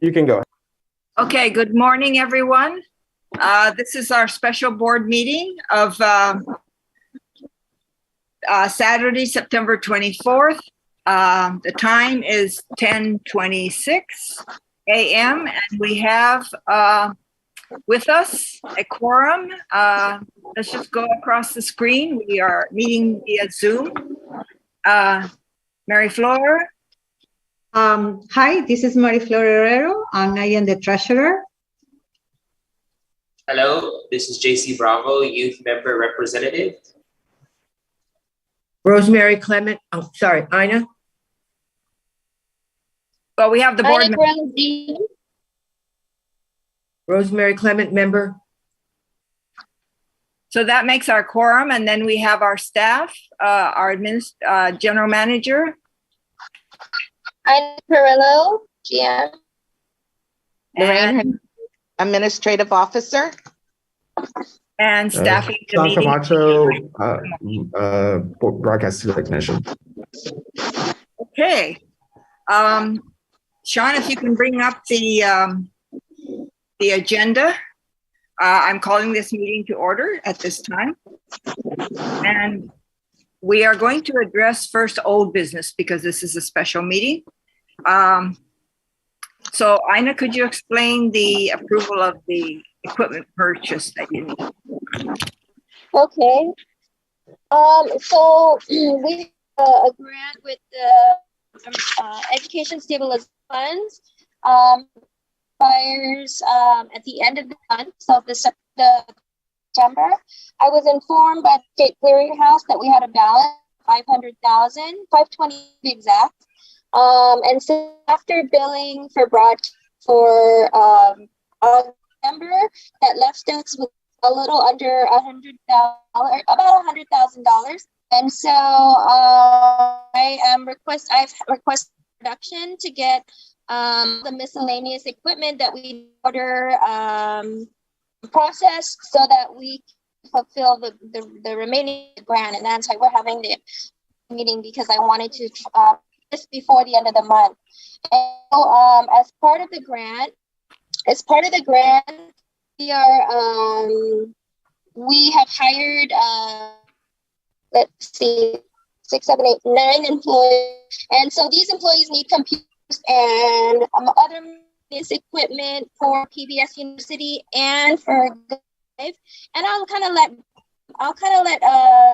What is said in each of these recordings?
You can go. Okay, good morning, everyone. This is our special board meeting of Saturday, September 24th. The time is 10:26 a.m. and we have with us a quorum. Let's just go across the screen. We are meeting via Zoom. Mary Flor. Hi, this is Mary Flor Herrero, and I am the treasurer. Hello, this is JC Bravo, youth member representative. Rosemary Clement, oh, sorry, Ina. Well, we have the board. Rosemary Clement, member. So that makes our quorum, and then we have our staff, our general manager. I'm Perillo, GM. And administrative officer. And staffing the John meeting. Camacho, broadcast technician. Okay. Sean, if you can bring up the agenda. I'm calling this meeting to order at this time. And we are going to address first old business because this is a special meeting. So Ina, could you explain the approval of the equipment purchase that you need? Okay. So we a grant with the Education Stabilization Funds. Expires at the end of the month, so the September. I was informed by the State Clearinghouse that we had a balance, 500,000, 520 to be exact. And so after billing for for November, that left us with a little under $100,000, about $100,000. And so I've requested production to get the miscellaneous equipment that we order processed so that we can fulfill the remaining grant. And that's why we're having the meeting, because I wanted to just before the end of the month. And so, as part of the grant, we have hired let's see, 6, 7, 8, 9 employees, and so these employees need computers and other equipment for PBS University and for Live. And I'll kind of let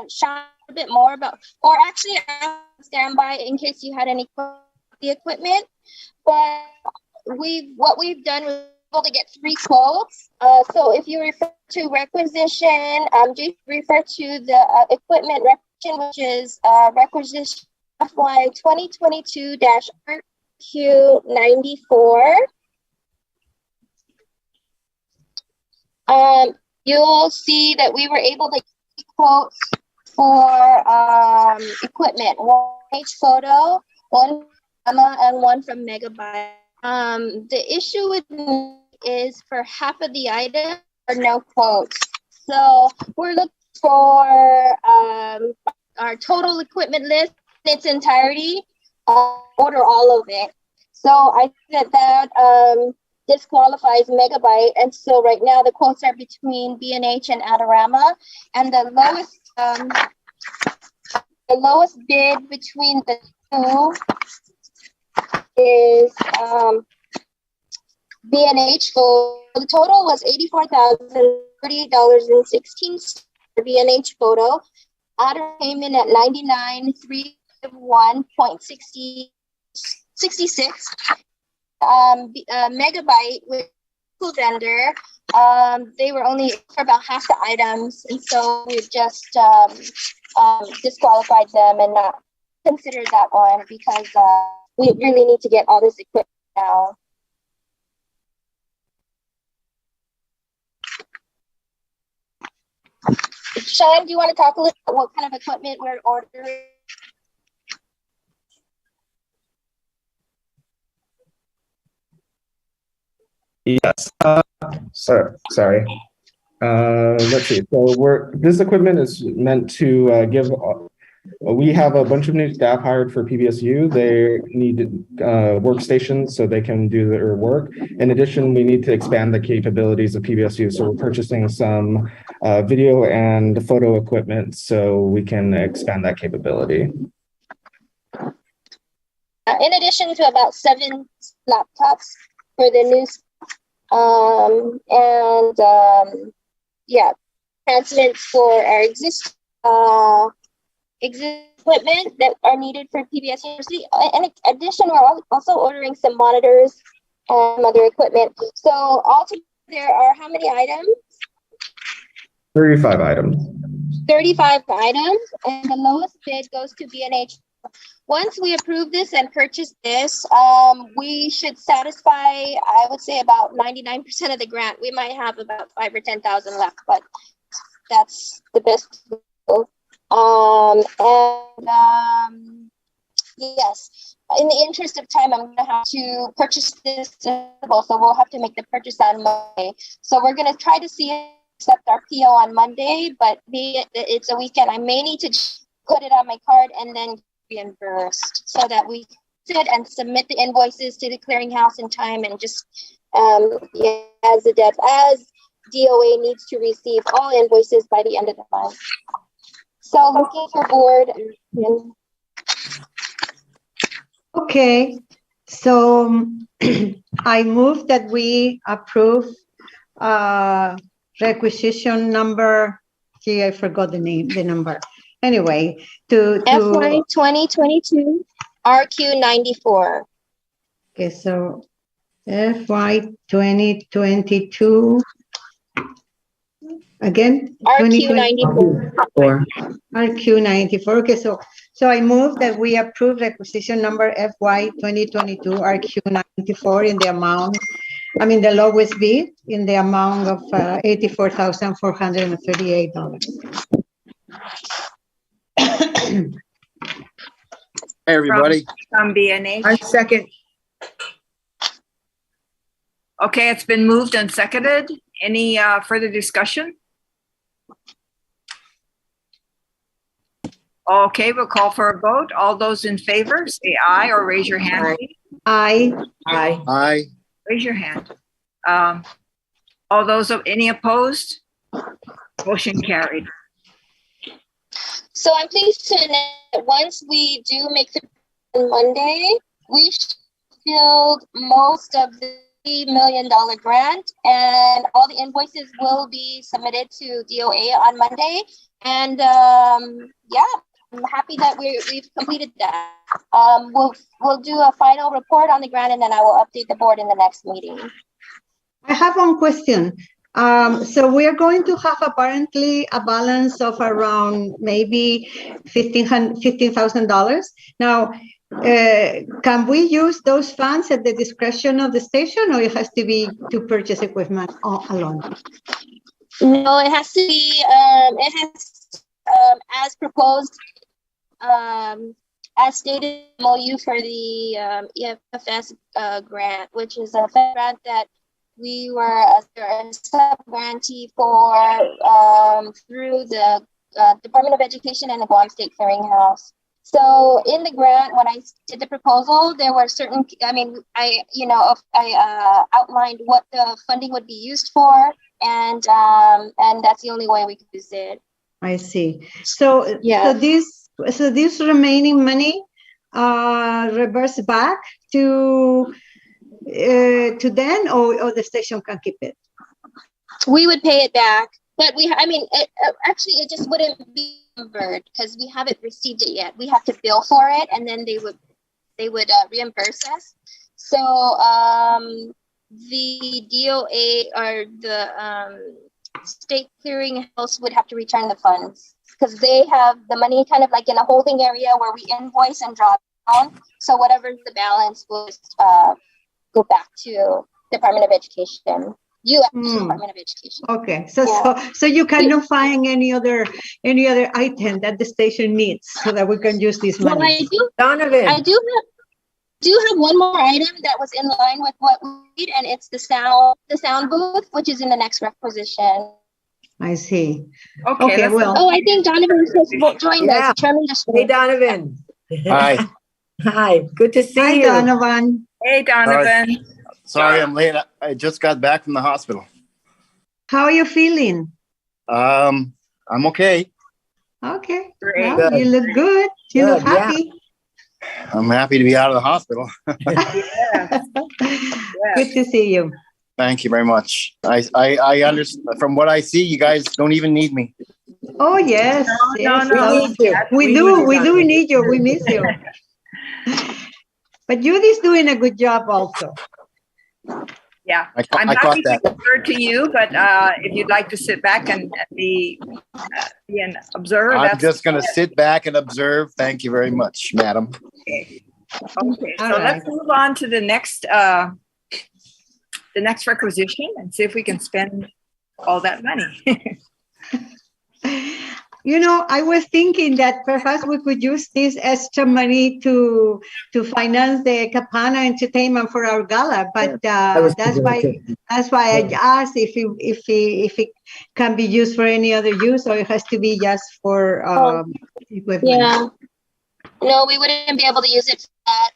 Sean a bit more about, or actually I'll stand by in case you had any the equipment. But what we've done was able to get 3 quotes. So if you refer to requisition, just refer to the equipment requisition, which is requisition FY 2022-RQ94. You'll see that we were able to get quotes for equipment, 1 each photo, 1 Gala, and 1 from Megabyte. The issue with me is for half of the items are no quotes. So we're looking for our total equipment list in its entirety, order all of it. So I think that disqualifies Megabyte, and so right now the quotes are between B&H and Adorama, and the lowest bid between the two is B&H. So the total was $84,038.16 for B&H photo. Adorama came in at $99,301.66. Megabyte with vendor, they were only for about half the items, and so we just disqualified them and not considered that one because we really need to get all this equipment now. Sean, do you want to talk a little about what kind of equipment we're ordering? Yes. Sorry. Let's see. So this equipment is meant to give We have a bunch of new staff hired for PBSU. They need workstations so they can do their work. In addition, we need to expand the capabilities of PBSU. So we're purchasing some video and photo equipment so we can expand that capability. In addition to about 7 laptops for the new enhancements for our existing equipment that are needed for PBS University. And in addition, we're also ordering some monitors and other equipment. So altogether, there are how many items? 35 items. 35 items, and the lowest bid goes to B&H. Once we approve this and purchase this, we should satisfy, I would say, about 99% of the grant. We might have about 5,000 or 10,000 left, but that's the best. Yes, in the interest of time, I'm gonna have to purchase this, so we'll have to make the purchase on Monday. So we're gonna try to see if accept our PO on Monday, but it's a weekend. I may need to put it on my card and then reimbursed so that we sit and submit the invoices to the clearinghouse in time, and just as DOA needs to receive all invoices by the end of the month. So looking for board. Okay, so I move that we approve requisition number, gee, I forgot the number. Anyway, to FY 2022 RQ94. Okay, so FY 2022. Again, RQ94. RQ94. Okay, so I move that we approve requisition number FY 2022 RQ94 in the amount, the lowest bid in the amount of $84,438. Hey, everybody. From B&H. I second. Okay, it's been moved and seconded. Any further discussion? Okay, we'll call for a vote. All those in favor, say aye or raise your hand. Aye. Aye. Aye. Raise your hand. All those, any opposed? Motion carried. So I'm pleased to announce that once we do make the Monday, we filled most of the $3 million grant, and all the invoices will be submitted to DOA on Monday. And I'm happy that we've completed that. We'll do a final report on the grant, and then I will update the board in the next meeting. I have one question. So we are going to have apparently a balance of around maybe $15,000. Now, can we use those funds at the discretion of the station, or it has to be to purchase equipment alone? No, it has to be, as proposed, as stated in MOU for the EFS grant, which is a grant that we were a sub-grantee for through the Department of Education and the Guam State Clearinghouse. So in the grant, when I did the proposal, there were certain, I outlined what the funding would be used for, and that's the only way we could use it. I see. So, yeah. So this remaining money reverse back to them, or the station can keep it? We would pay it back, but actually it just wouldn't be covered because we haven't received it yet. We have to bill for it, and then they would reimburse us. So the DOA or the state clearinghouse would have to return the funds because they have the money kind of like in a holding area where we invoice and draw down. So whatever's the balance will go back to Department of Education. U.S. Department of Education. Okay, so you cannot find any other item that the station needs so that we can use this money. Well, I do have one more item that was in line with what we need, and it's the sound booth, which is in the next requisition. I see. Okay, Okay, let's- well, Oh, I think Donovan just joined Yeah. us. Chairman just Hey, Donovan. Hi, Hi, good to hi, see you. Donovan. Hey, Donovan. sorry I'm late. I just got back from the hospital. How are you feeling? I'm okay. Okay, Great. well, you look good. You look Good, yeah. happy. I'm happy to be out of the hospital. Yes. Good to see you. Thank you very much. I understand from what I see, you guys don't even need me. Oh, yes. No, yes, no, We need you. We do Donovan. need you. We miss you. But Judy's doing a good job also. Yeah. I I'm caught happy that. to defer to you, but if you'd like to sit back and be an observer, I'm that's just gonna sit back and observe. Thank you very much, madam. okay. Okay, All so right. let's move on to the next requisition and see if we can spend all that money. You know, I was thinking that perhaps we could use this extra money to finance the Capana entertainment for our gala, but that's why I asked if it can be used for any other use or it has to be just for equipment. Yeah. No, we wouldn't be able to use it for that.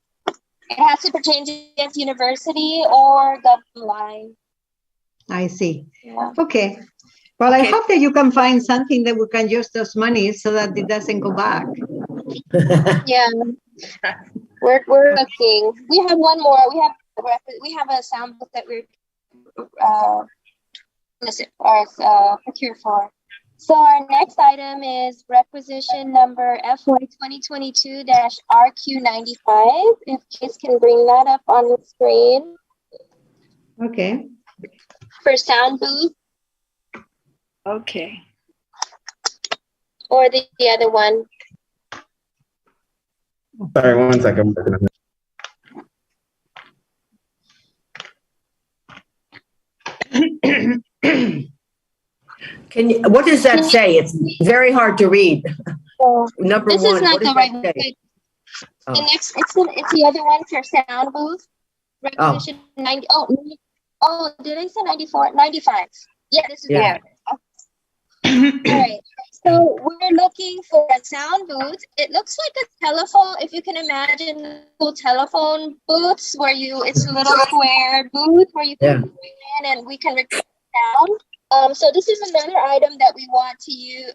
It has to pertain to the university or government line. I see. Yeah. Okay. Well, I Okay. hope that you can find something that we can use those monies so that it doesn't go back. Yeah. We're looking. We have one more. We have a sound book that we're procure for. So our next item is requisition number FY 2022-RQ95. If Chase can bring that up on the screen Okay. for sound booth Okay. or the other one. Sorry, one second. What does that say? It's very hard to read. So Number this one, is not what the does right that one. say? The next, it's the other one for sound booth. Requisition 90. Oh, did I say 94? 95. Yeah, this is Yeah. All right. So we're looking for a sound booth. It looks like a telephone. If you can imagine little telephone booths where it's a little square booth where you can go in and we can record sound. So this is another item that we want to use.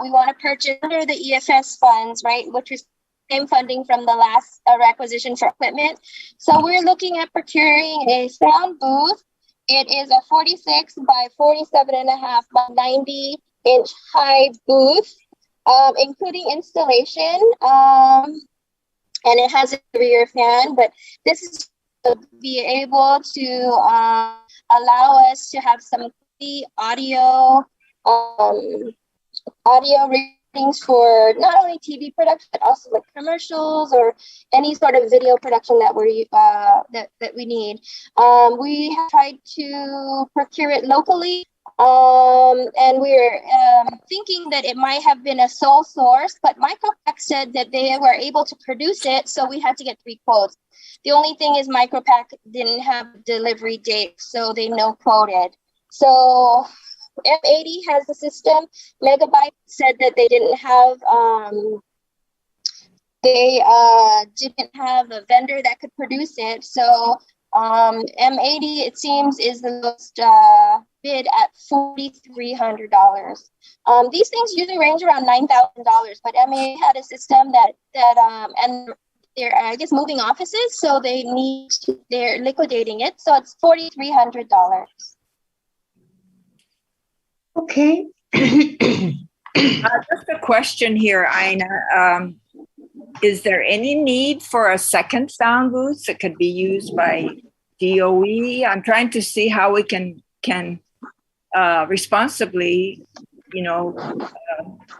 We want to purchase under the EFS funds, right? Which is same funding from the last requisition for equipment. So we're looking at procuring a sound booth. It is a 46 by 47.5 by 90-inch high booth, including installation. And it has a rear fan, but this is to be able to allow us to have some audio ratings for not only TV production but also like commercials or any sort of video production that that we need. We have tried to procure it locally, and we're thinking that it might have been a sole source, but Micropack said that they were able to produce it, so we had to get 3 quotes. The only thing is Micropack didn't have delivery date, so they no quoted. So M80 has the system. Megabyte said that they didn't have a vendor that could produce it. So M80, it seems, is the most bid at $4,300. These things usually range around $9,000, but M80 had a system that and they're I guess moving offices, so they're liquidating it. So it's $4,300. Okay. Just a question here, Ina. Is there any need for a second sound booth that could be used by DOE? I'm trying to see how we can responsibly,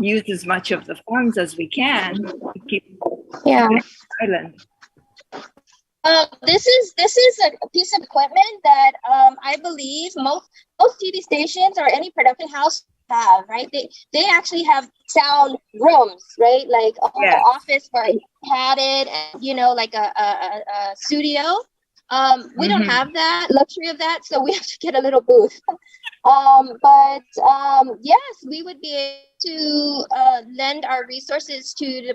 use as much of the funds as we can to keep the island. This is a piece of equipment that I believe most TV stations or any production house have, right? They actually have sound rooms, right? Like the office where you had it, and like a studio. We don't Mhm. have that luxury of that, so we have to get a little booth. Yes, we would be able to lend our resources to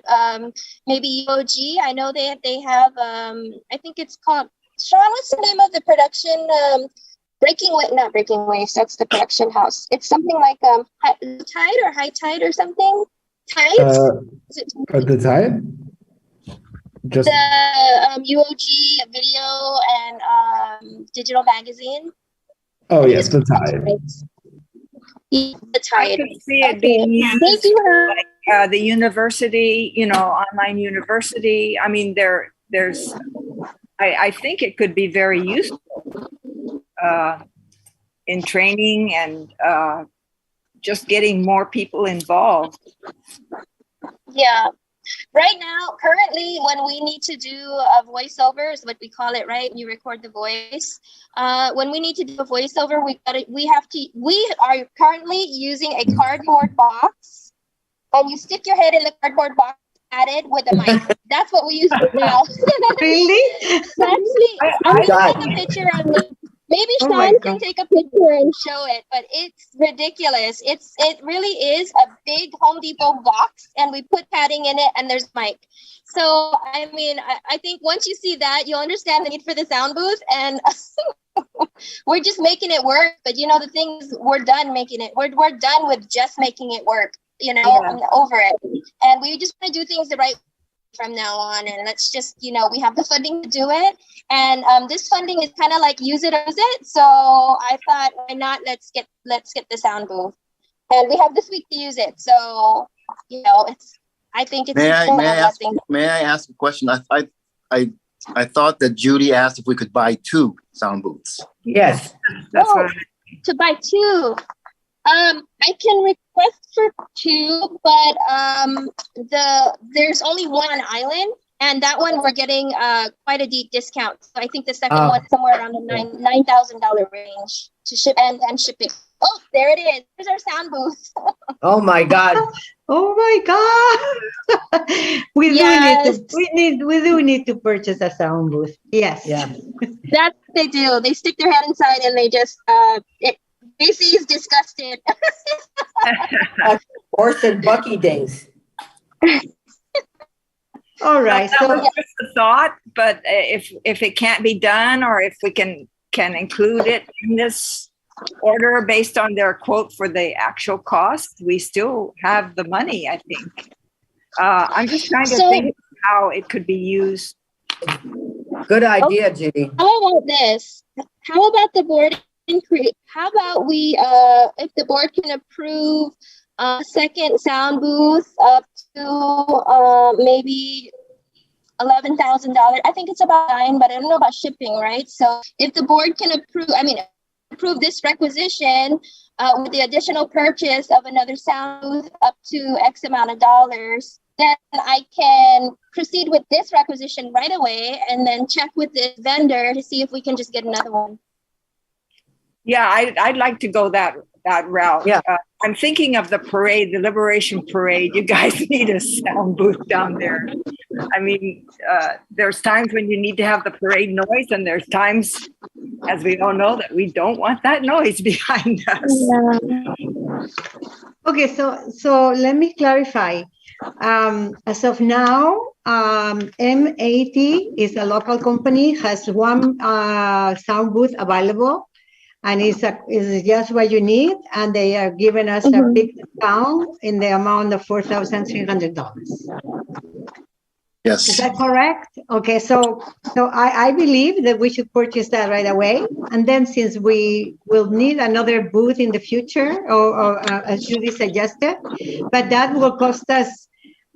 maybe EOG. I know they have I think it's called, Sean, what's the name of the production? Not Breaking Waves, that's the production house. It's something like Tide or High Tide or something. Tides? Is it The tide? Just, the UOG video and digital magazine? oh I think yes, it's the called tide. Tides. Yeah, the I Tide. could see it being used Thank you. like the university, online university. I mean, there's, I think it could be very useful in training and just getting more people involved. Yeah. Right now, currently, when we need to do a voiceover, is what we call it, right? You record the voice. When we need to do a voiceover, we are currently using a cardboard box, and you stick your head in the cardboard box at it with a mic. That's what we use right now. Really? Actually, I'm gonna take a picture on the. Maybe Oh my Sean can God. take a picture and show it, but it's ridiculous. It really is a big Home Depot box, and we put padding in it, and there's mic. So I mean, I think once you see that, you'll understand the need for the sound booth, and we're just making it work. But the thing is, we're done making it. We're done with just making it work. Yeah. I'm over it, and we just want to do things the right way from now on, and let's just we have the funding to do it, and this funding is kind of like use it or lose it. So I thought, why not, let's get the sound booth, and we have this week to use it. So I think it's May blessing. I ask a question? I thought that Judy asked if we could buy 2 sound booths. Yes. That's Oh, what to buy 2. I can request for 2, but there's only one on island, and that one we're getting quite a deep discount. So I think the second one somewhere around the $9,000 range to ship and shipping. Oh, there it is. There's our sound booth. Oh my God. Oh my God. We do need to purchase a sound booth. Yes. Yeah. That's what they do. They stick their head inside and they just Casey is disgusted. Horse and Bucky days. All right. that So was just a thought, but if it can't be done, or if we can include it in this order based on their quote for the actual cost, we still have the money, I think. I'm just trying to think how it could be used. Good idea, Judy. How about this? How about the board increase? How about we, if the board can approve a second sound booth up to maybe $11,000. I think it's about $9,000, but I don't know about shipping, right? So if the board can approve this requisition with the additional purchase of another sound booth up to X amount of dollars, then I can proceed with this requisition right away and then check with the vendor to see if we can just get another one. Yeah, I'd like to go that route. Yeah. I'm thinking of the parade, the Liberation Parade. You guys need a sound booth down there. I mean, there's times when you need to have the parade noise, and there's times, as we all know, that we don't want that noise behind us. okay, so let me clarify. As of now, M80 is a local company, has one sound booth available, and it's just what you need, and they are giving us a big discount in the amount of $4,300. Yes. Is that correct? Okay, so I believe that we should purchase that right away, and then since we will need another booth in the future, or as Judy suggested, but that will cost us,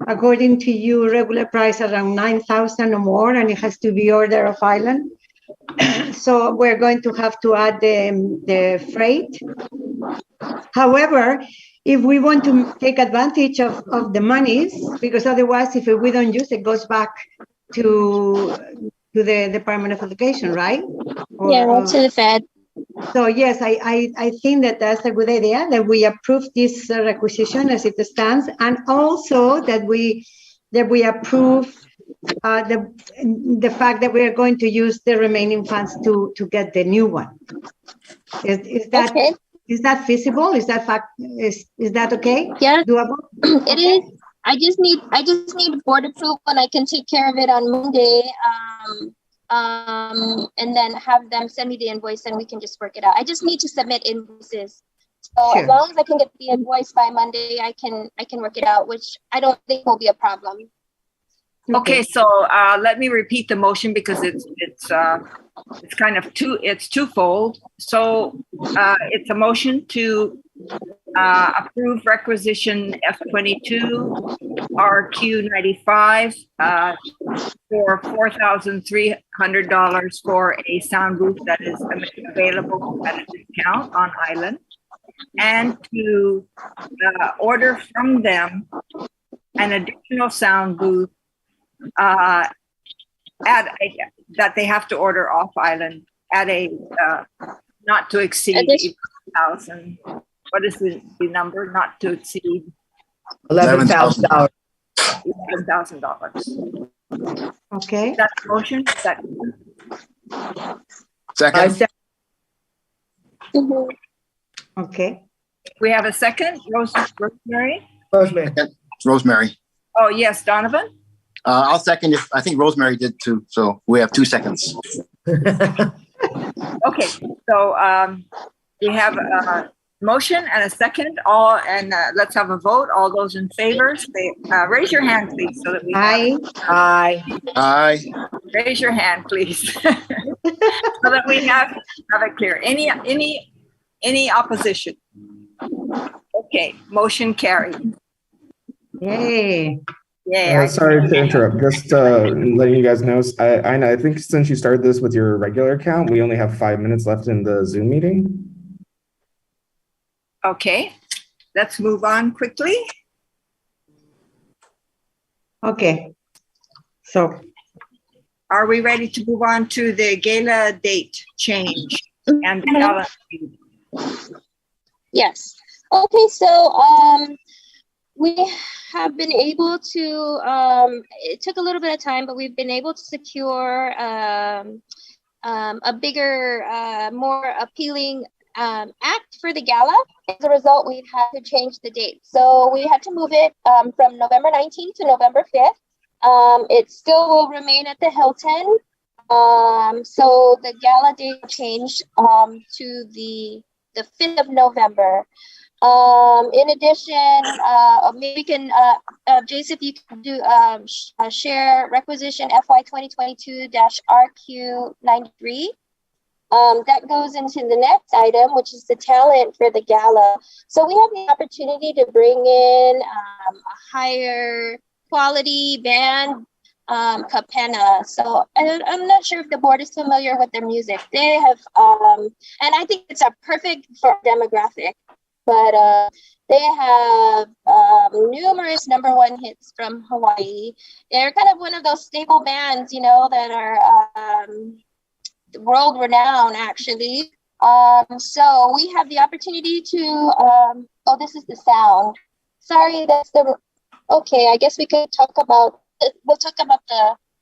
according to you, regular price around $9,000 or more, and it has to be order of island. So we're going to have to add the freight. However, if we want to take advantage of the monies, because otherwise, if we don't use it, it goes back to the Department of Education, right? Yeah, to the Fed. So yes, I think that that's a good idea, that we approve this requisition as it stands, and also that we approve the fact that we are going to use the remaining funds to get the new one. Is that Okay. is that feasible? Is that okay? Yeah, Doable? it is. I just need board approval, and I can take care of it on Monday. And then have them send me the invoice, and we can just work it out. I just need to submit invoices. So Sure. as long as I can get the invoice by Monday, I can work it out, which I don't think will be a problem. Okay, so let me repeat the motion because it's kind of twofold. So it's a motion to approve requisition F22 RQ95 for $4,300 for a sound booth that is available at a discount on Island, and to order from them an additional sound booth that they have to order off Island at a not to exceed 1,000. What is the number? Not to exceed $11,000. $11,000. Okay. Is that the motion? Is that Second, Mhm. Okay. we have a second? Rosemary? Rosemary. Rosemary. Oh, yes, Donovan? I'll second if, I think Rosemary did too, so we have 2 seconds. Okay, so we have a motion and a second. Let's have a vote. All those in favor, raise your hand, please, so that we Aye. Aye. Aye. raise your hand, please, so that we have it clear. Any opposition? Okay, motion carried. Yay. Yeah. Sorry to interrupt. Just letting you guys know, I think since you started this with your regular account, we only have 5 minutes left in the Zoom meeting. Okay, let's move on quickly. Okay. So, Are we ready to move on to the gala date change and the gala? Yes. Okay, so we have been able to, it took a little bit of time, but we've been able to secure a bigger, more appealing act for the gala. As a result, we've had to change the date. So we had to move it from November 19th to November 5th. It still will remain at the Hilton. So the gala date changed to the 5th of November. In addition, maybe we can, Jace, if you can do share requisition FY 2022-RQ93. That goes into the next item, which is the talent for the gala. So we have the opportunity to bring in a higher quality band, Capenna. So I'm not sure if the board is familiar with their music. They have, and I think it's a perfect for demographic. But they have numerous #1 hits from Hawaii. They're kind of one of those staple bands, that are world renowned, actually. So we have the opportunity to, oh, this is the sound. Sorry, okay, I guess we could talk about,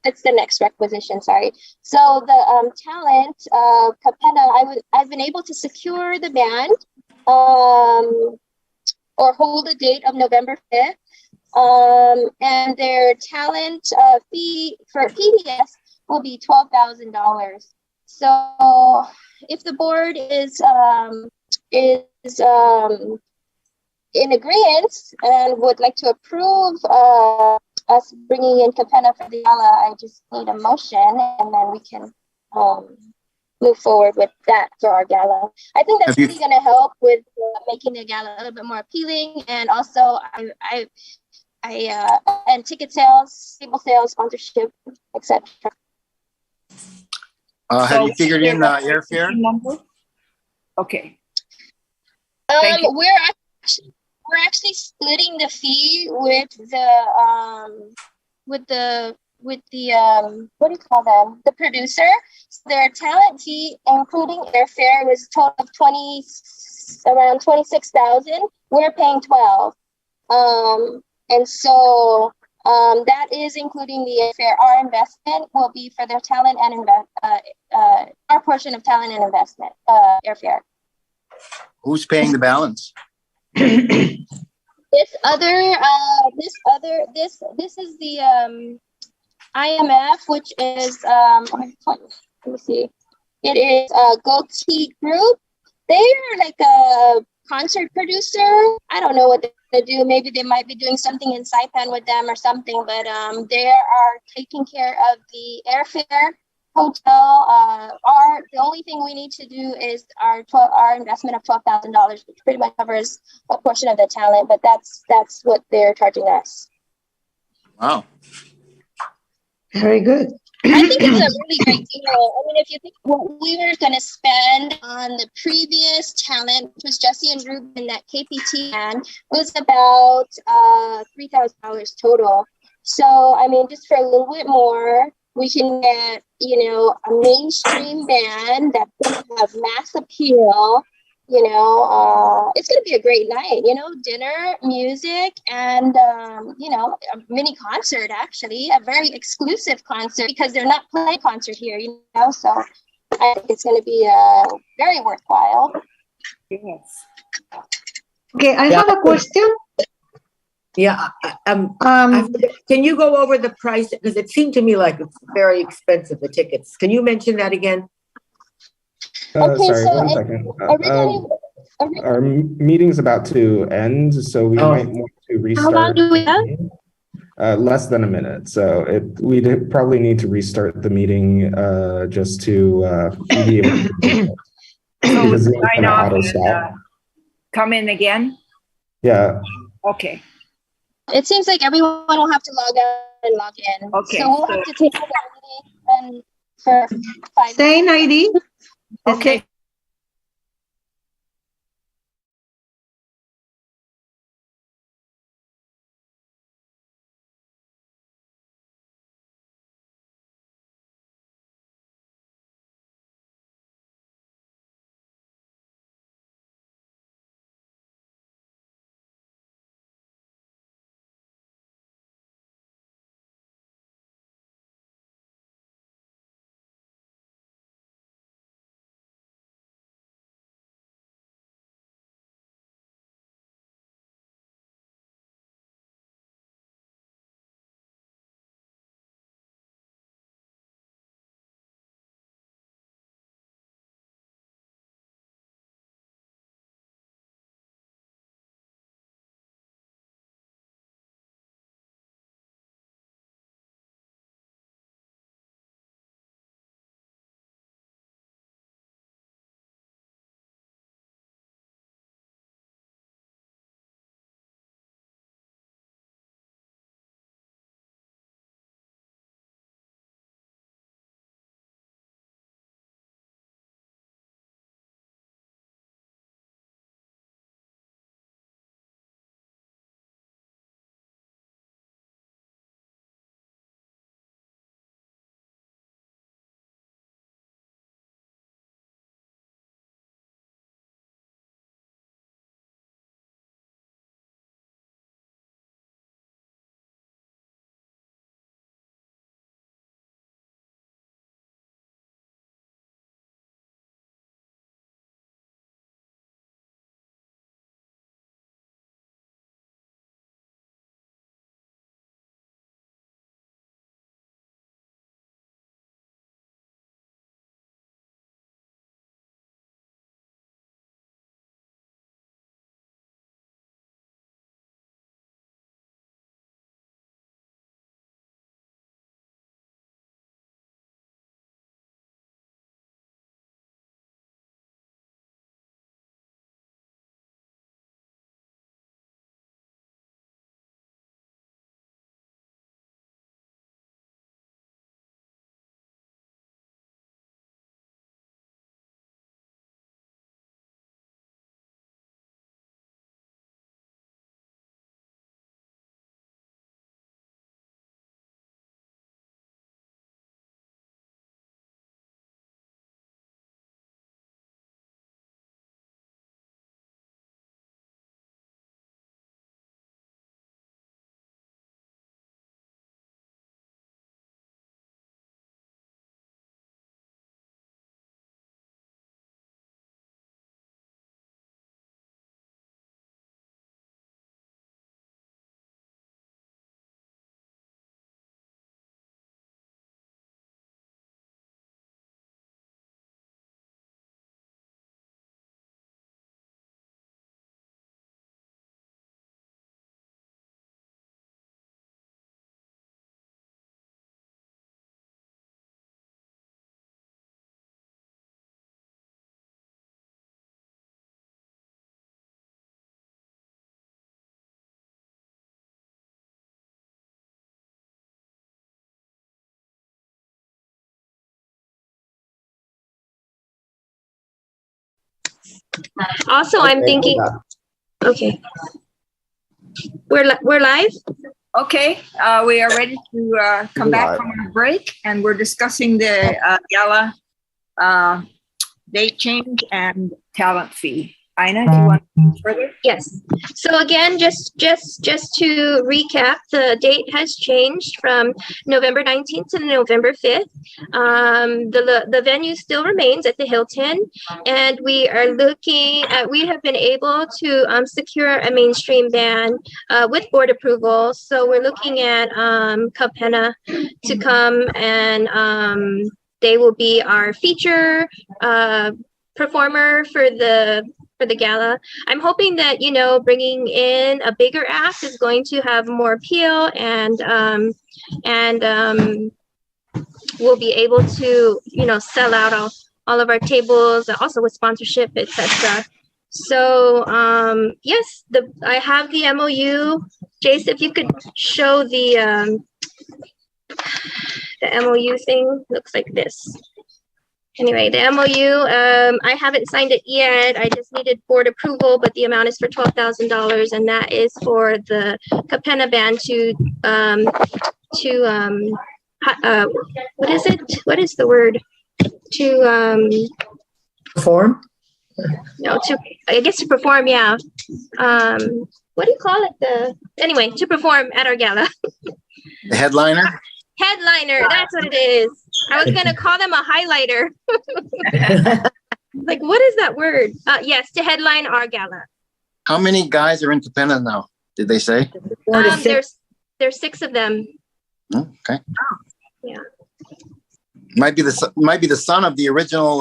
that's the next requisition, sorry. So the talent, Capenna, I've been able to secure the band. Or hold a date of November 5th. And their talent fee for PBS will be $12,000. So if the board is in agreement and would like to approve us bringing in Capenna for the gala, I just need a motion, and then we can move forward with that for our gala. I think that's really going to help with making the gala a little bit more appealing, and also and ticket sales, table sales, sponsorship, etc. Have you figured in airfare? Okay. We're actually splitting the fee with the what do you call them? The producer. So their talent fee, including airfare, was total of around 26,000. We're paying 12. And so That is including the airfare. Our investment will be for their talent and our portion of talent and investment, airfare. Who's paying the balance? This is the IMF, which is let me see. It is Goatee Group. They're like a concert producer. I don't know what they do. Maybe they might be doing something in Saipan with them or something, but they are taking care of the airfare, hotel. The only thing we need to do is our investment of $12,000, which pretty much covers a portion of the talent, but that's what they're charging us. Wow. Very good. I think it's a really great deal. I mean, if you think what we were going to spend on the previous talent, which was Jesse and Ruben, that KPT had, was about $3,000 total. So, I mean, just for a little bit more, we can get, a mainstream band that's going to have mass appeal. It's going to be a great night, dinner, music, and, a mini concert, actually, a very exclusive concert because they're not playing concert here, so I think it's going to be very worthwhile. Yes. Okay, I have a question. Yeah. Can you go over the price? Because it seemed to me like it's very expensive, the tickets. Can you mention that again? Okay, Sorry, so 1 second. originally, Our meeting's about to end, so we might want to restart. How long do we have? Less than a minute. So we'd probably need to restart the meeting just to be able to do it. Because it's Sign gonna off auto and, stop. come in again? Yeah. Okay. It seems like everyone will have to log out and log in. Okay, So we'll have to take the meeting for 5 minutes. Same ID? Okay. Also, I'm thinking, okay. We're live? Okay, we are ready to come back from our break, and we're discussing the Gala date change and talent fee. Ina, do you want to go further? Yes. So again, just to recap, the date has changed from November 19th to November 5th. The venue still remains at the Hilton, and we are looking at, we have been able to secure a mainstream band with board approval. So we're looking at Kapena to come, and they will be our feature performer for the gala. I'm hoping that, you know, bringing in a bigger act is going to have more appeal, and we'll be able to, you know, sell out all of our tables, also with sponsorship, etc. So yes, I have the MOU. Jace, if you could show the MOU thing, looks like this. Anyway, the MOU, I haven't signed it yet. I just needed board approval, but the amount is for $12,000, and that is for the Kapena band what is it? What is the word? To Perform? no, I guess to perform, yeah. What do you call it? Anyway, to perform at our gala. The headliner? Headliner, that's what it is. I was gonna call them a highlighter. Like, what is that word? Yes, to headline our gala. How many guys are in Capena now? Did they say? 4 to 6. There's 6 of them. Okay. Yeah. Might be the son of the original,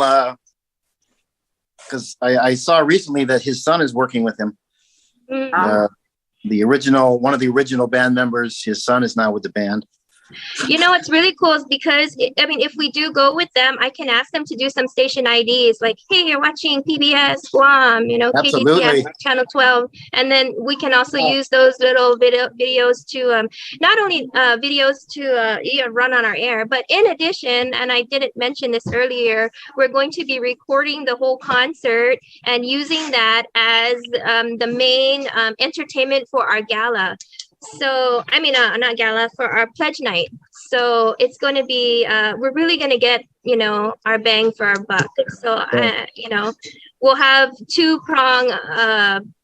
because I saw recently that his son is working with him. One of the original band members, his son is now with the band. You know, what's really cool is because, I mean, if we do go with them, I can ask them to do some station IDs, like, hey, you're watching PBS Guam, you know, Absolutely. KDTS Channel 12. And then we can also use those little videos to, not only videos to run on our air, but in addition, and I didn't mention this earlier, we're going to be recording the whole concert and using that as the main entertainment for our gala. So, I mean, not gala, for our pledge night. So it's going to be, we're really going to get, you know, our bang for our buck. So, you know, we'll have 2-prong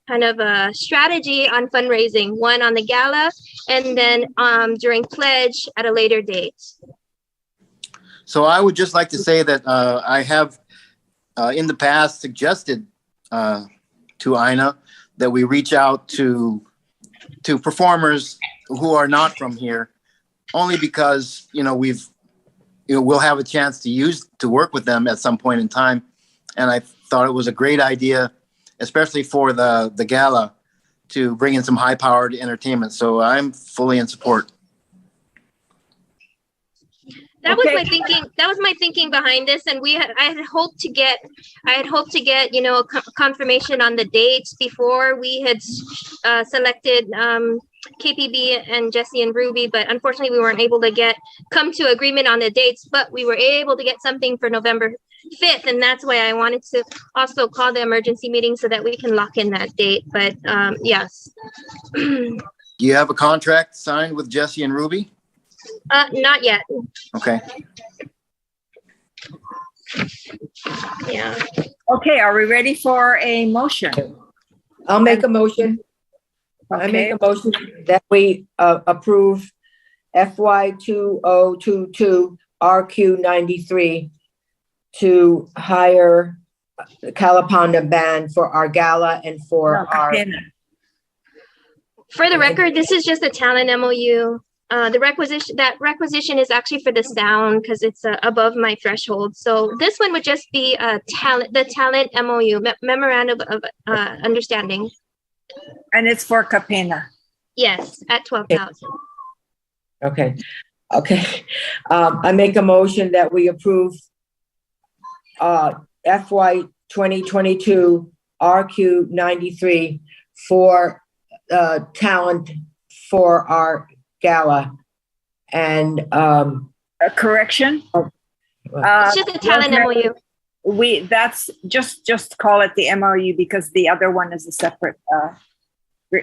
kind of a strategy on fundraising, one on the gala, and then during pledge at a later date. So I would just like to say that I have in the past suggested to Ina that we reach out to performers who are not from here, only because, you know, we'll have a chance to work with them at some point in time. And I thought it was a great idea, especially for the gala, to bring in some high-powered entertainment. So I'm fully in support. That was my thinking. That was my thinking behind this, and I had hoped to get, you know, confirmation on the dates before we had selected KPB and Jesse and Ruby, but unfortunately we weren't able to come to agreement on the dates. But we were able to get something for November 5th, and that's why I wanted to also call the emergency meeting so that we can lock in that date. But yes. Do you have a contract signed with Jesse and Ruby? Not yet. Okay. Yeah. Okay, are we ready for a motion? I'll make a motion. I make a motion that we approve FY 2022 RQ 93 to hire the Kalapana band for our gala and for our. For the record, this is just a talent MOU. That requisition is actually for the sound because it's above my threshold. So this one would just be the talent MOU, memorandum of understanding. And it's for Kapena. Yes, at 12,000. Okay. I make a motion that we approve FY 2022 RQ 93 for talent for our gala. And a correction. It's just a talent MOU. that's just call it the MOU because the other one is a separate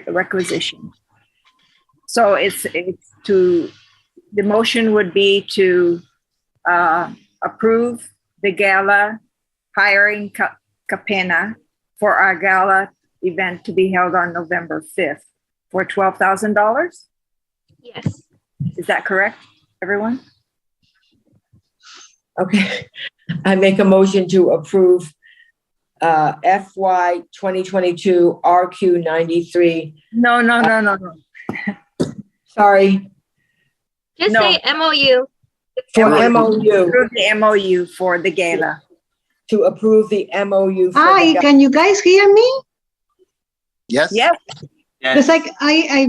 requisition. So the motion would be to approve the gala hiring Capena for our gala event to be held on November 5th for $12,000. Yes. Is that correct, everyone? Okay, I make a motion to approve FY 2022 RQ 93. No. Sorry, Just No. say MOU. for MOU. MOU, Approve the MOU for the gala. to approve the MOU. for the Hi, gala. can you guys hear me? Yes? Yes, It's like I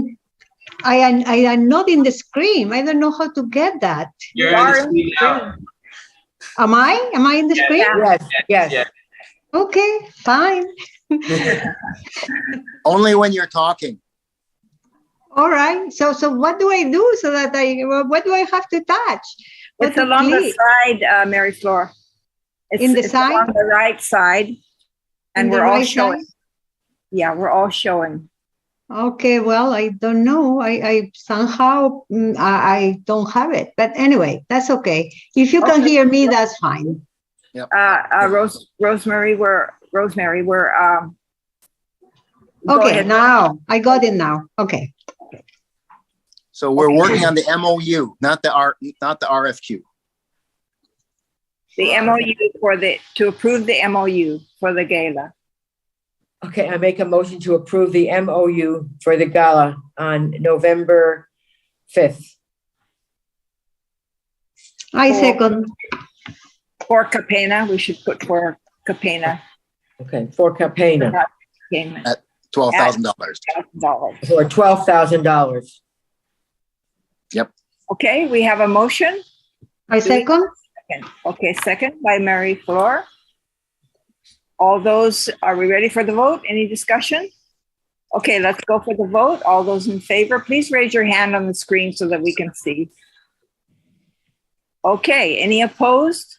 am not in the screen. I don't know how to get that. You're you on are the in screen the now. screen. Am I in the Yeah. screen? Yes. Okay, fine. Only when you're talking. All right. So what do I do so that what do I have to touch? What It's to along the click? side, Mary Flor. In the It's side? along the right side. And In the we're all right showing. side? Yeah, we're all showing. Okay, well, I don't know. I somehow I don't have it. But anyway, that's okay. If you can Okay. hear me, that's fine. Rosemary, we're go Okay, ahead. now I got it now. Okay. So we're working on the MOU, not the RFQ. The MOU to approve the MOU for the gala. Okay, I make a motion to approve the MOU for the gala on November 5th. I For- second. For Capena, we should put for Capena Okay, for Capena, payment. $12,000. $1,000. for $12,000. Okay, we have a motion. I second. Okay, second by Mary Flor. All those, are we ready for the vote? Any discussion? Okay, let's go for the vote. All those in favor, please raise your hand on the screen so that we can see. Okay, any opposed?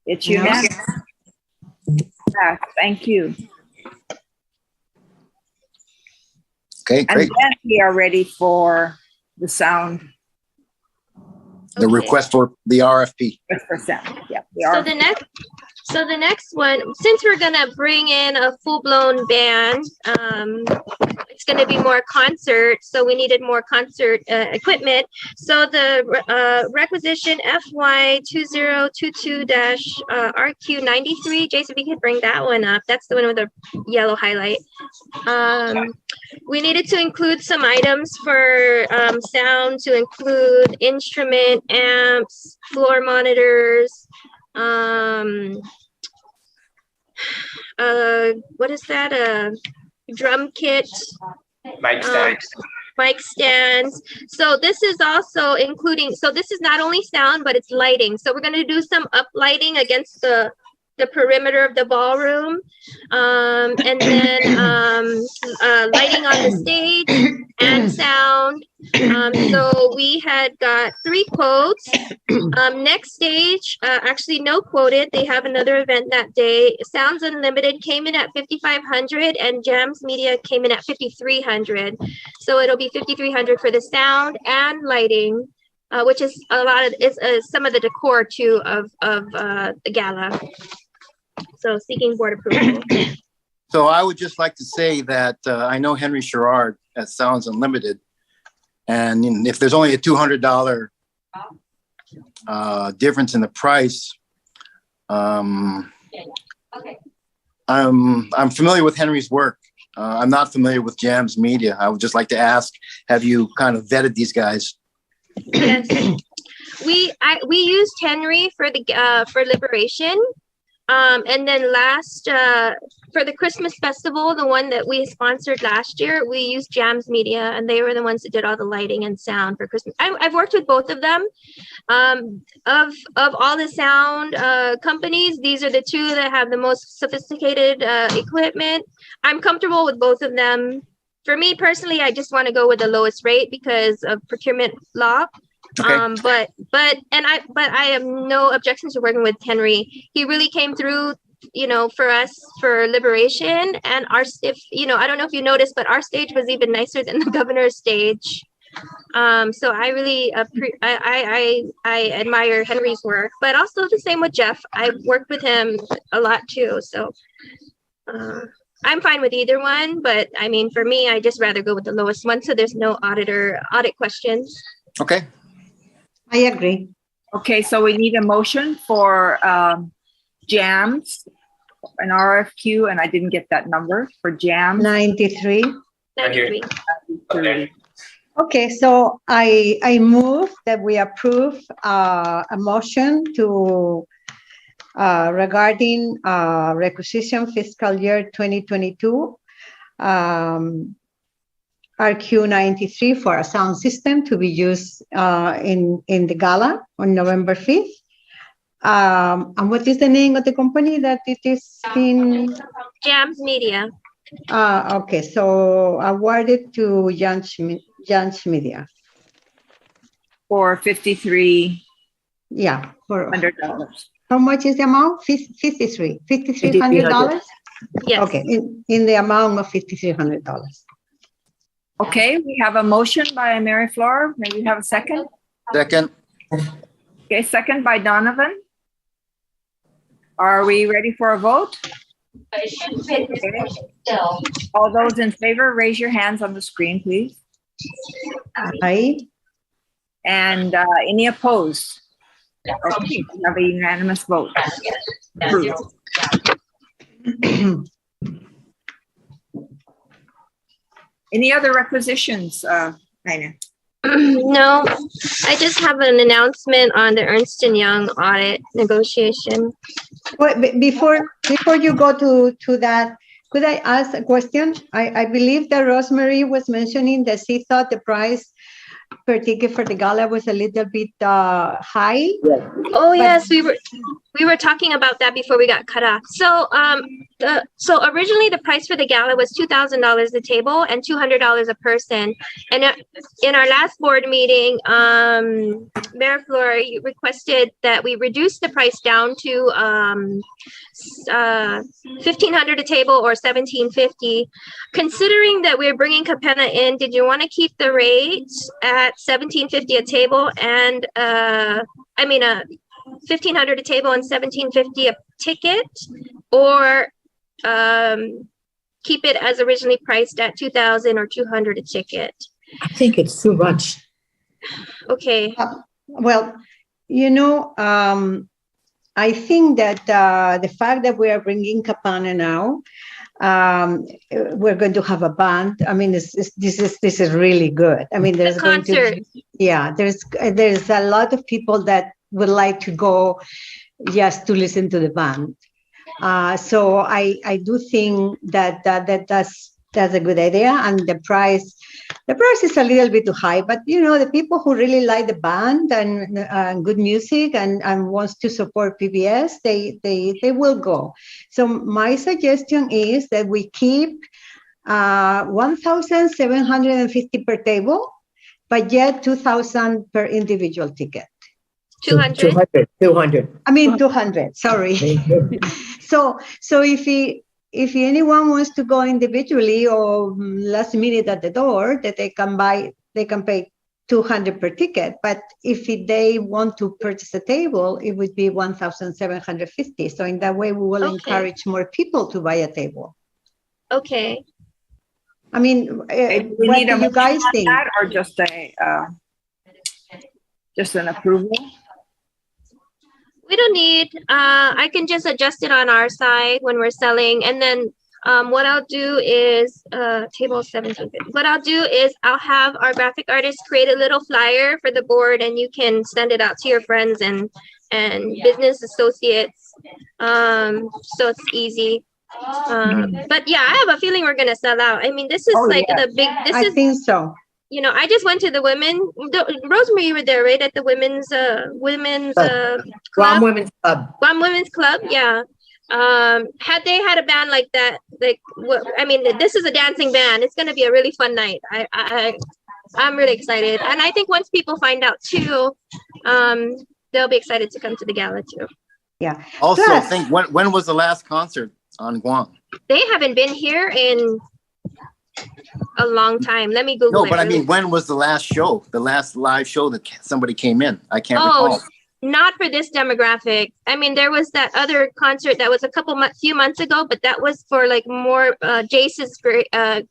It's No. unanimous. Thank you. Okay, And great. then we are ready for the sound. The Okay. request for the RFP. For sound. Yeah, we So are. the next one, since we're gonna bring in a full-blown band, it's gonna be more concert, so we needed more concert equipment. So the requisition FY 2022-RQ 93, Jason, if you could bring that one up. That's the one with the yellow highlight. We needed to include some items for sound, to include instrument, amps, floor monitors, what is that? Drum kit, Mike stands. mic stands. So this is also including, so this is not only sound, but it's lighting. So we're gonna do some up lighting against the perimeter of the ballroom. And then lighting on the stage and sound. So we had got 3 quotes. Next stage, actually no quoted. They have another event that day. Sounds Unlimited came in at 5,500 and Jams Media came in at 5,300. So it'll be 5,300 for the sound and lighting, which is a lot of, is some of the decor too of the gala. So seeking board approval. So I would just like to say that I know Henry Sherrard at Sounds Unlimited. And if there's only a $200 difference in the price, I'm familiar with Henry's work. I'm not familiar with Jams Media. I would just like to ask, have you kind of vetted these guys? Yes, we used Henry for Liberation. And then last, for the Christmas festival, the one that we sponsored last year, we used Jams Media, and they were the ones that did all the lighting and sound for Christmas. I've worked with both of them. Of all the sound companies, these are the 2 that have the most sophisticated equipment. I'm comfortable with both of them. For me personally, I just want to go with the lowest rate because of procurement law. Okay. But I have no objections to working with Henry. He really came through, for us for liberation, and if I don't know if you noticed, but our stage was even nicer than the governor's stage. So I really I admire Henry's work, but also the same with Jeff. I worked with him a lot too. So I'm fine with either one, but I mean, for me, I just rather go with the lowest one, so there's no audit questions. Okay. I agree. Okay, so we need a motion for JAMS, an RFQ, and I didn't get that number for JAMS. 93. 93. Okay. Okay, so I move that we approve a motion to regarding requisition fiscal year 2022 RQ 93 for a sound system to be used in the Gala on November 5th. And what is the name of the company that it is in? JAMS Media. Okay, so awarded to Jans Media. For $5,300. Yeah. How much is the amount? $5,300? Yes. Okay, in the amount of $5,300. Okay, we have a motion by Mary Flor. May we have a second? Second. Okay, second by Donovan. Are we ready for a vote? Okay. All those in favor, raise your hands on the screen, please. Aye. And any opposed? Okay, we have a unanimous vote. Approved. Any other requisitions, Nina? No, I just have an announcement on the Ernst & Young audit negotiation. Wait, before you go to that, could I ask a question? I believe that Rosemary was mentioning that she thought the price per ticket for the Gala was a little bit high. Oh yes, we were talking about that before we got cut off. So so originally the price for the Gala was $2,000 a table and $200 a person. And in our last board meeting, Mayor Flor requested that we reduce the price down to $1,500 a table or $1,750. Considering that we're bringing Capenna in, did you want to keep the rate at $1,750 a table and $1,500 a table and $1,750 a ticket, or keep it as originally priced at $2,000 or $200 a ticket? I think it's too much. Okay. Well, I think that the fact that we are bringing Capenna now, we're going to have a band. I mean, this is really good. I mean, there's going to be, there's a lot of people that would like to go just to listen to the band. So I do think that's a good idea, and the price is a little bit too high. But the people who really like the band and good music and wants to support PBS, they will go. So my suggestion is that we keep 1,750 per table, but yet 2,000 per individual ticket. 200. 200. I mean 200. Sorry. So if anyone wants to go individually or last minute at the door, that they can pay 200 per ticket. But if they want to purchase a table, it would be 1,750. So in that way, we will encourage more people to buy a table. Okay. I mean, what do you guys think? Or just an approval? We don't need, I can just adjust it on our side when we're selling. And then what I'll do is, table 1750. What I'll do is I'll have our graphic artist create a little flyer for the board, and you can send it out to your friends and business associates. So it's easy. But yeah, I have a feeling we're going to sell out. I mean, this is I think so. I just went to the Rosemary, you were there, right? At the women's club. Guam Women's Club. Guam Women's Club, yeah. Had they had a band like that, this is a dancing band. It's going to be a really fun night. I'm really excited. And I think once people find out too, they'll be excited to come to the gala too. Yeah. Also, Plus- think when was the last concert on Guam? They haven't been here in a long time. Let me Google No, it. but I really mean, when was the last show? The last live show that somebody came in? I can't Oh, recall. not for this demographic. I mean, there was that other concert that was few months ago, but that was for like more Jace's great. My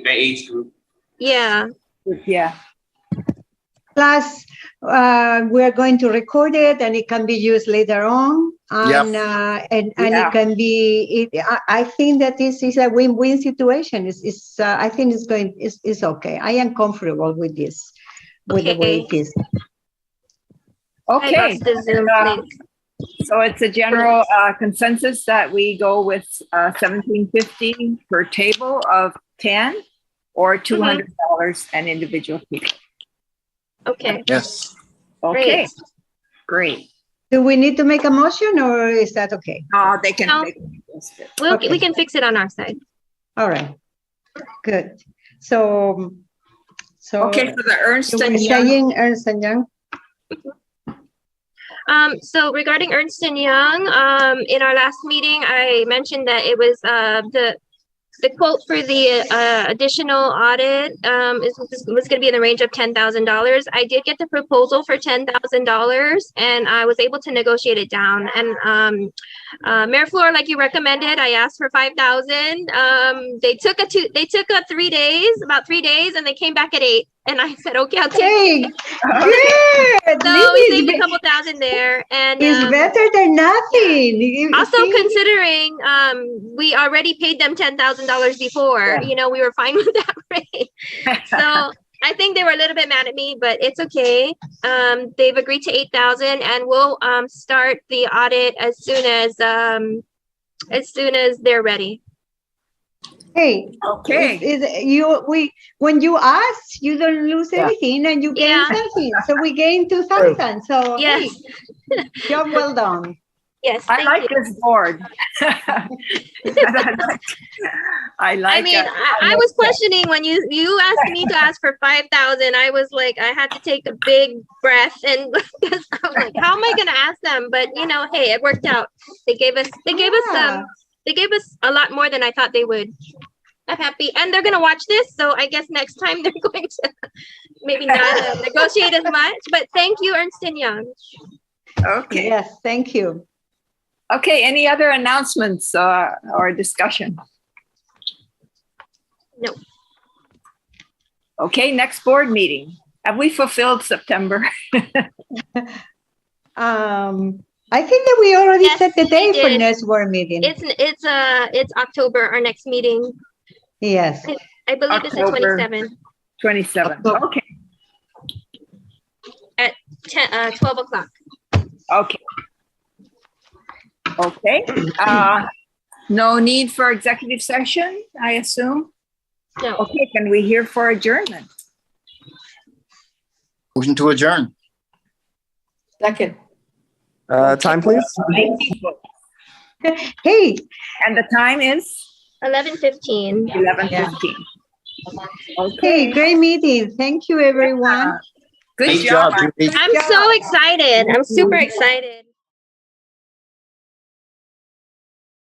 age group. Yeah. Yeah. Plus, we're going to record it and it can be used later on. And, and Yeah. it can be, I think that this is a win-win situation. I think it's okay. I am comfortable with this, with the way it is. I Okay. lost the Zoom link. So it's a general consensus that we go with $17.50 per table of 10 or $200 an individual people. Okay. Yes. Okay, great. Do we need to make a motion or is that okay? They can. No. they can post it. Okay. We can fix it on our side. All right, good. So. Okay, for the Ernst You were and Young. saying Ernst and Young? So regarding Ernst and Young, in our last meeting, I mentioned that it was the quote for the additional audit was going to be in the range of $10,000. I did get the proposal for $10,000, and I was able to negotiate it down. And Mayor Flor, like you recommended, I asked for $5,000. They took about 3 days, and they came back at 8. And I said, okay, I'll take Hey, it. good. So we saved a It's couple thousand there. And better than nothing. also See? considering we already paid them $10,000 before, Yeah. we were fine with that rate. So I think they were a little bit mad at me, but it's okay. They've agreed to 8,000, and we'll start the audit as soon as they're ready. Hey, Okay. when you ask, you don't lose anything and you gain Yeah. something. So we gained 2,000. So Yes. hey, job well done. Yes. I Thank like you. this board. I like. I mean, I was questioning when you asked me to ask for 5,000. I was like, I had to take a big breath, and I was like, how am I going to ask them? But hey, it worked out. They gave us a lot more than I thought they would. I'm happy, and they're gonna watch this, so I guess next time they're going to maybe not negotiate as much. But thank you, Ernst and Young. Okay. Yes, thank you. Okay. Any other announcements or discussion? No. Okay. Next board meeting. Have we fulfilled September? I think that we already Yes, set the we date for did. next board meeting. It's October, our next meeting. Yes. I believe it's the October. 27th 27. Okay. at 12 o'clock. Okay. Okay. No need for executive session, I assume? No. Okay, can we hear for adjournment? Motion to adjourn. Second. Time, please. Hey, And the time is 11:15. 11:15. hey, Okay. great meeting. Thank you, everyone. Good Great job. job, Judy. I'm so excited. I'm super excited.